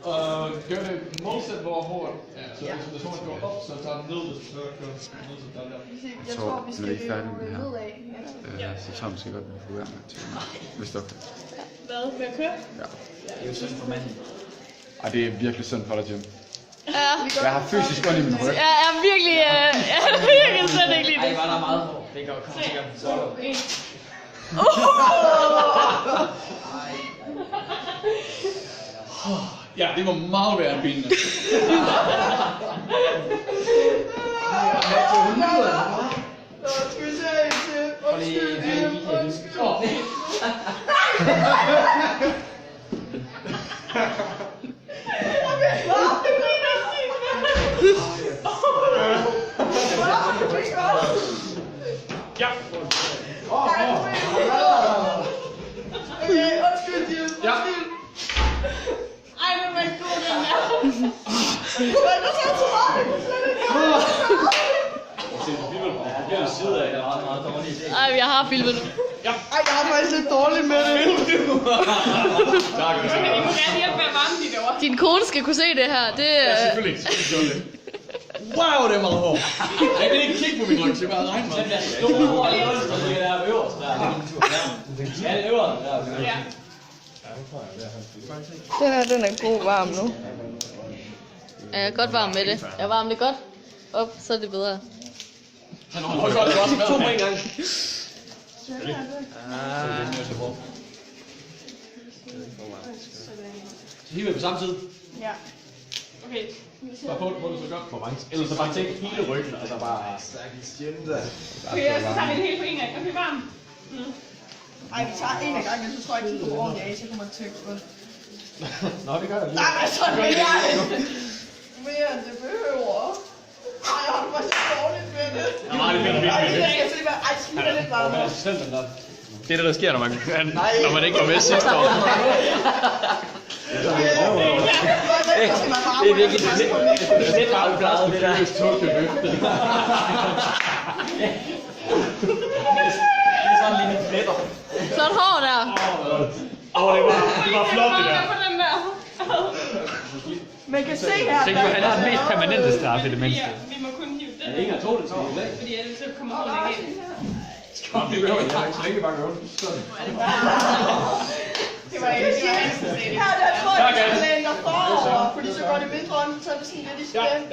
Og gør det modsat hvor hårdt. Så hvis hårdt går op, så tager den ned, hvis den kører ned, så tager den op. Jeg tror, vi skal løbe nedad. Så tror jeg måske godt, at vi kunne være med til hvis det er okay. Hvad? Med at køre? Ja. Det er jo synd for manden. Ej, det er virkelig synd for dig, Jim. Ja. Jeg har fysisk ondt i min ryg. Jeg er virkelig, virkelig slet ikke lige Ej, det. var der meget hårdt. Det kan jo komme sikkert. Så Ja, det var meget værre end benene. Ja. Ja. Ej, men hvor god den er. Ej, jeg har filmet det. Ja. Ej, jeg har faktisk lidt dårligt med det. Tak. Vi må gerne hjælpe med at varme de derovre. Din kone skal kunne se det her. Det Ja, selvfølgelig. Wow, det er meget hårdt. Jeg kan ikke kigge på min ryg, så jeg bare regne mig. den der store hård i øvelsen, der ligger der øverst. Der er en tur. Ja, det øverst. Ja. Den er god varm nu. Ja, jeg er godt varm med det. Jeg varmer det godt op, så er det bedre. Han har godt også med. 2 på en gang. Så hiver vi på samme tid. Ja. Okay. Bare på det så godt. Hvor mange? Ellers så bare take hele ryggen, og så bare... Okay, så tager vi det hele på en gang. Okay, varm. Ej, vi tager en af gangen, så tror jeg ikke, det kommer ordentligt af, så kommer det til at gå. Nå, det gør jeg lige. Nej, men så mere end det behøver. Ej, jeg har det faktisk dårligt med det. Nej, det finder vi Ej, ikke. jeg skal se, hvad... Ej, skal vi lidt varmere. Det er det, der sker, når man ikke var med sidste år. Det er virkelig det er bare upladet, det der. Det er sådan lige lidt fletter. Flot hår der. det var flot, det der. På den der. Man kan se her, Tænk på, han har den mest permanente straf i det mindste. Vi må kun hive den. Ingen har tog det til det. Fordi ellers så kommer håret ikke ind. Det behøver ikke så længe bare gøre det. det var ikke det. Her der tror jeg, at vi læner forover, fordi så går det mindre ondt, så er det sådan lidt i skænd.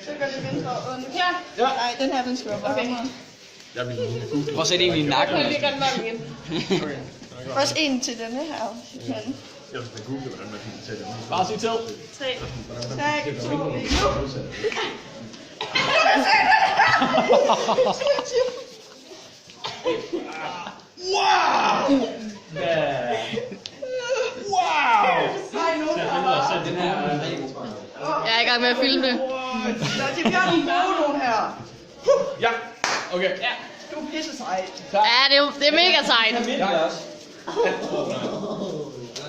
Så går det mindre ondt. Ja. Nej, den her, den skal være varmere. Prøv at sætte en i nakken. Det ligger den varm igen. Også en til denne her. Men. Bare sig til. 3. Tak, 2, 1, nu! Wow! Wow! Ej, nu her. Den her Jeg er i gang med at filme det. Det bliver nogle gode nogle her. Ja, okay. Ja. Du er pisse sej. Ja, det er mega sejt. Det er også.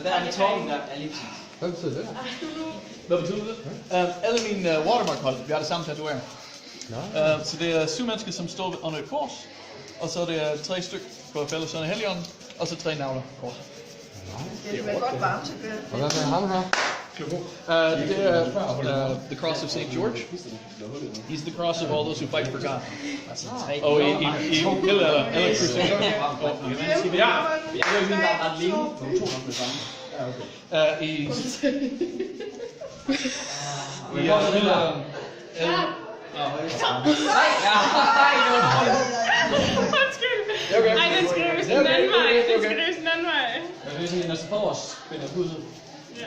Der er en toppen der er lige præcis. Hvad betyder det? Hvad betyder det? Alle mine watermark-hold, vi har det samme tatovering. Så det er 7 mennesker, som står under et kors. Og så er det 3 stykker på fællesøn af Helligånden. Og så 3 navler på korset. Det er godt varmt til det. Og hvad med ham her? Det er the cross of St. George. He's the cross of all those who fight for God. Og i eller crusade. Ja. Jeg vil jo bare ret længe. For 2 gange det samme. I Undskyld. Ej, den skrives den anden vej. Den skrives den anden vej. Det er sådan, når så får os spiller hudset.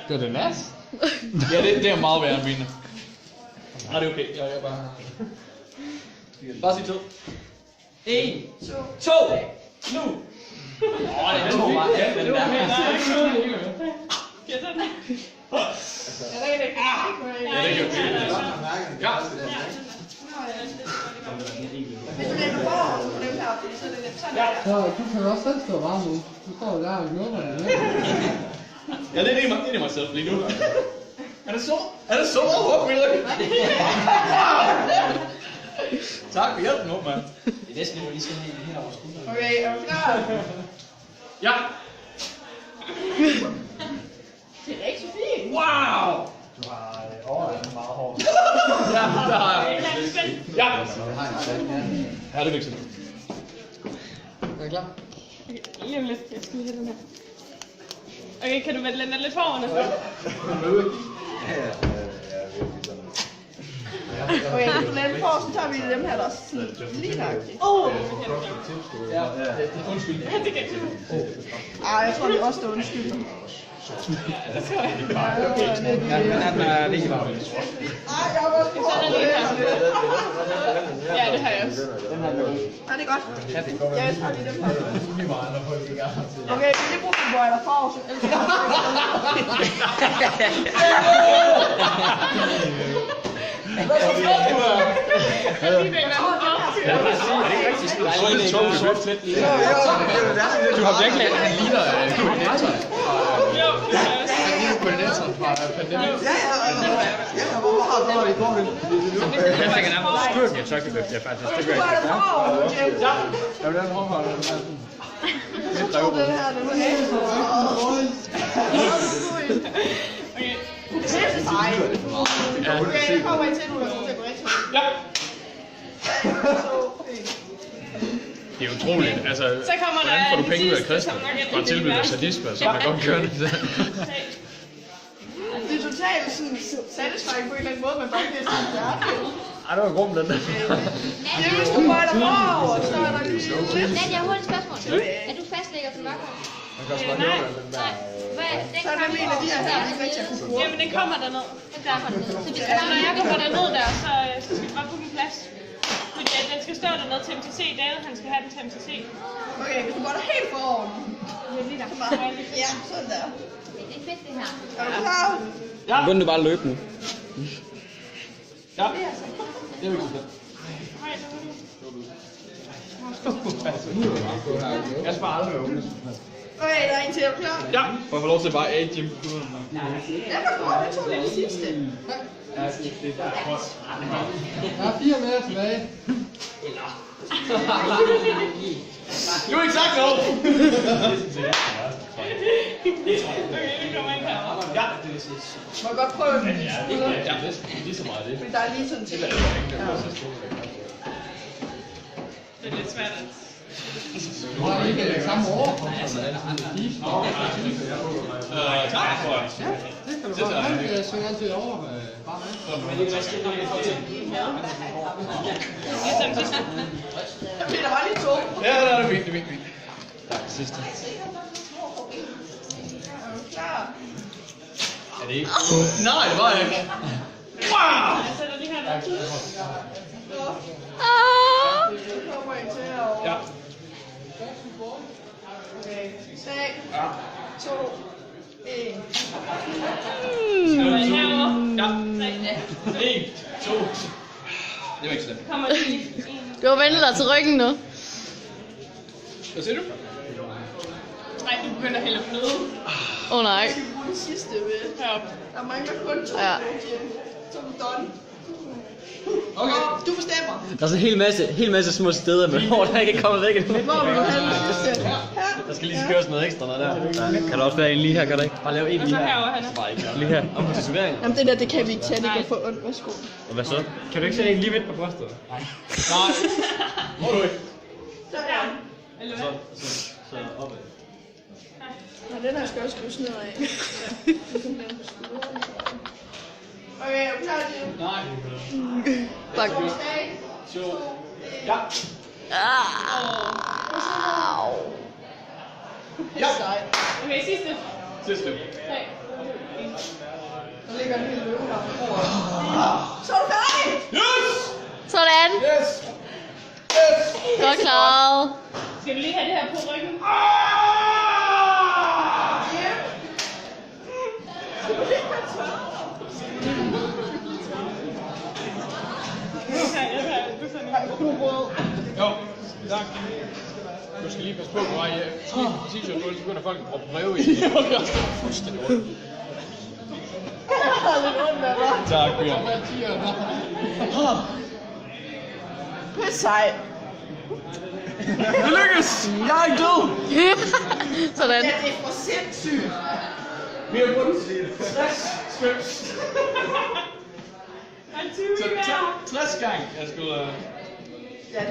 Gør det nas? Ja, det er meget værre end mine. Nej, det er okay. Jeg er bare... Bare sig til. 1, 2, nu! Åh, det er 2 meget. Den der med. Ja, sådan. Er det ikke? Ja, det er okay. Ja. Hvis du lægger forover på dem her, fordi så er det lidt sådan her. Så du kan også selv stå varm nu. Du står der og hjælper dig. Ja, det er mig selv lige nu. Er det så? Er det så hårdt, min ryg? Tak for hjælpen, mand. Det er næsten lige skal have her over skulderen. Okay, er du klar? Ja. Det er ikke Sofie. Wow! Du har overraskende meget hårdt. Ja, der har jeg. Ja! Ja, det er vigtigt. Er I klar? Lige om lidt. Jeg skal lige have den her. Okay, kan du vende den lidt forover? Okay, hvis du lader den for, så tager vi dem her, der er lige nøjagtigt. Ja, undskyld. Ej, jeg tror, det er også, der undskylder. Ja, den er lige varm. Ej, jeg var også på Ja, det har jeg også. Ja, det er godt. Ja, jeg tager lige dem her. Okay, vi lige bruge den boiler farve, så ellers Du har virkelig... Han ligner koordinator. Han ligner koordinatoren fra Pandemic. Jeg fik en anden skurken i chokolade, jeg faktisk. Det gør jeg ikke. Jeg vil have en håndhold. Jeg tror, den her, den er helt Okay. Okay, jeg kommer ind til, du er god til at gå rigtig. Ja! Det er utroligt. Altså, hvordan får du penge ud af Christian? Bare tilbyder sadisme, så man godt gøre det. Det er totalt sådan satisfying på en eller anden måde, man bare bliver sådan hjertet. Ej, det var grum, den der. Det er hvis du bøjer dig forover, så er der lige lidt. Dan, jeg har hurtigt spørgsmål. Er du fastlægger til mørkere? Nej. Hvad? Så er der en af de her, ikke rigtig at kunne bruge. Jamen, den kommer derned. Den kommer ned. Så vi skal, når jeg kommer derned der, så skal vi bare booke en plads. Fordi den skal stå dernede til MTC. David, han skal have den til MTC. Okay, hvis du går der helt forover. Så bare, ja, sådan der. Det er fedt, det her. Er du klar? Ja! Begynd du bare at løbe nu. Ja! Det er vigtigt. Jeg sparer aldrig åbne. Okay, der er en til. Er du klar? Ja! Må jeg få lov til bare at Jim på kuderen? Ja, hvor godt. Jeg tog det sidste. Der er 4 mere tilbage. You exactly know! Okay, vi kommer ind her. Ja! Må jeg godt prøve den? Ja, lige så meget det. Men der er lige sådan til. Det er lidt svært at... Du har ikke samme år. Tak for det. Det kan du godt. Han synger altid over. Bare Okay, der var lige to. Ja, det er fint, det er fint. Sidste. Er du klar? Er det ikke? Nej, det var jeg ikke. Wow! Jeg sætter lige her ned. Nu kommer I til herovre. Ja. Okay, 3, 2, 1. Kommer I herover? Ja. 3. 1, 2. Det var ikke slemt. Kommer lige en. Du har ventet dig til ryggen nu. Hvad siger du? Nej, du begynder at hælde op nede. Åh nej. Jeg skal bruge den sidste ved. Heroppe. Der mangler kun 2 Ja. som done. Okay. Du bestemmer. Der er så en hel masse små steder, men hvor der ikke er kommet væk endnu. Hvor vil du have den sidste? Her. Der skal lige køres noget ekstra noget der. Kan der også være en lige her, kan der ikke? Bare lave en Og lige så her. herovre, Hanna. Lige her. Om på tatoveringen. Jamen det der, det kan vi ikke tage, det kan få ondt. Værsgo. Og hvad så? Kan du ikke sætte en lige midt på brystet? Nej. Må du ikke? Så her. Eller hvad? Så opad. Og den her skal også skrues nedad. Okay, er du klar til? Nej. Fuck. 2. Ja. Au. Ja. Okay, sidste. Sidste. 3. Der ligger en hel løve her over. Så er du færdig! Yes! Sådan. Yes! Godt klaret. Skal du lige have det her på ryggen? Jo, tak. Du skal lige passe på vej hjem. Præcis, at du begynder folk at proppe breve i. Det er fuldstændig rundt. Jeg har lidt ondt af dig. Tak, Bjørn. Pisse sej. Det lykkes! Jeg er ikke død! Sådan. Ja, det er for sindssygt. Vi har brugt 60 stykker. Og 20 Så hver. 60 gange, jeg skulle...